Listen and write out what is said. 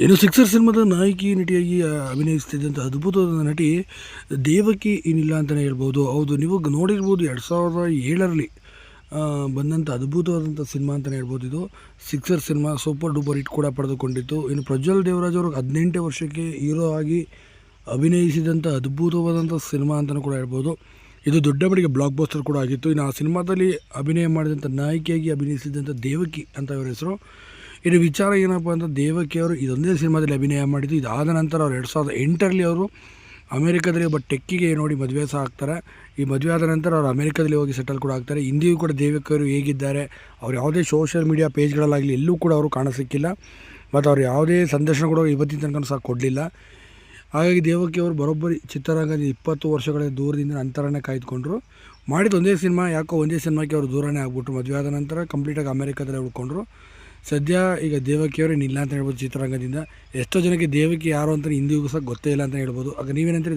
ಏನು ಸಿಕ್ಸರ್ ಸಿನಿಮಾದ ನಾಯಕಿ ನಟಿಯಾಗಿ ಅಭಿನಯಿಸ್ತಿದ್ದಂಥ ಅದ್ಭುತವಾದ ನಟಿ ದೇವಕಿ ಏನಿಲ್ಲ ಅಂತಲೇ ಹೇಳ್ಬೋದು. ಹೌದು, ನೀವು ನೋಡಿರ್ಬೋದು 2007ರಲ್ಲಿ ಬಂದಂಥ ಅದ್ಭುತವಾದಂಥ ಸಿನಿಮಾ ಅಂತಲೇ ಹೇಳ್ಬೋದು. ಇದು sixer cinema super duper hit ಕೂಡ ಪಡೆದುಕೊಂಡಿತ್ತು. ಇನ್ನು ಪ್ರಜ್ವಲ್ ದೇವರಾಜ್ ಅವರು 18ನೇ ವರ್ಷಕ್ಕೆ ಹೀರೋ ಆಗಿ ಅಭಿನಯಿಸಿದಂಥ ಅದ್ಭುತವಾದಂಥ ಸಿನಿಮಾ ಅಂತಲೂ ಕೂಡ ಹೇಳ್ಬೋದು. ಇದು ದೊಡ್ಡ ಮಟ್ಟಿಗೆ ಬ್ಲಾಕ್ ಬಸ್ಟರ್ ಕೂಡ ಆಗಿತ್ತು. ಇನ್ನು ಆ ಸಿನಿಮಾದಲ್ಲಿ ಅಭಿನಯ ಮಾಡಿದಂಥ ನಾಯಕಿಯಾಗಿ ಅಭಿನಯಿಸಿದಂಥ ದೇವಕಿ ಅಂತ ಅವರ ಹೆಸರು. ಇನ್ನು ವಿಚಾರ ಏನಪ್ಪ ಅಂತ, ದೇವಕಿ ಅವರು ಇದೊಂದೇ ಸಿನಿಮಾದಲ್ಲಿ ಅಭಿನಯ ಮಾಡಿದ್ದು. ಇದಾದ ನಂತರ ಅವರು 2008ರಲ್ಲಿ ಅವರು ಅಮೇರಿಕಾದಲ್ಲಿ ಒಬ್ಬ ಟೆಕ್ಕಿಗೆ ನೋಡಿ ಮದುವೆ ಸಹ ಆಗ್ತಾರೆ. ಈ ಮದುವೆ ಆದ ನಂತರ ಅವರು ಅಮೇರಿಕಾದಲ್ಲಿ ಹೋಗಿ ಸೆಟಲ್ ಕೂಡ ಆಗ್ತಾರೆ. ಇಂದಿಗೂ ಕೂಡ ದೇವಕಿ ಅವರು ಹೇಗಿದ್ದಾರೆ, ಅವ್ರು ಯಾವುದೇ ಸೋಷಿಯಲ್ ಮೀಡಿಯಾ ಪೇಜ್ಗಳಲ್ಲಾಗಲಿ ಎಲ್ಲೂ ಕೂಡ ಅವರು ಕಾಣಸಿಕ್ಕಿಲ್ಲ. ಮತ್ತು ಅವ್ರು ಯಾವುದೇ ಸಂದರ್ಶನ ಕೂಡ ಇವತ್ತಿನ ತನಕ ಸಹ ಕೊಡಲಿಲ್ಲ. ಹಾಗಾಗಿ ದೇವಕಿ ಅವರು ಬರೋಬ್ಬರಿ ಚಿತ್ರರಂಗದ 20 ವರ್ಷಗಳ ದೂರದಿಂದ ಅಂತರನೇ ಕಾಯ್ದುಕೊಂಡ್ರು. ಮಾಡಿದ ಒಂದೇ ಸಿನಿಮಾ, ಯಾಕೋ ಒಂದೇ ಸಿನಿಮಾಕ್ಕೆ ಅವರು ದೂರನೇ ಆಗ್ಬಿಟ್ರು. ಮದುವೆ ಆದ ನಂತರ ಕಂಪ್ಲೀಟಾಗಿ ಅಮೇರಿಕಾದಲ್ಲೇ ಉಳ್ಕೊಂಡ್ರು. ಸದ್ಯ ಈಗ ದೇವಕಿಯವರು ಇನ್ನಿಲ್ಲ ಅಂತ ಹೇಳ್ಬೋದು ಚಿತ್ರರಂಗದಿಂದ. ಎಷ್ಟೋ ಜನಕ್ಕೆ ದೇವಕಿ ಯಾರು ಅಂತ ಇಂದಿಗೂ ಸಹ ಗೊತ್ತೇ ಇಲ್ಲ ಅಂತ ಹೇಳ್ಬೋದು. ಆಗ ನೀವೇನಂತೀರಿ?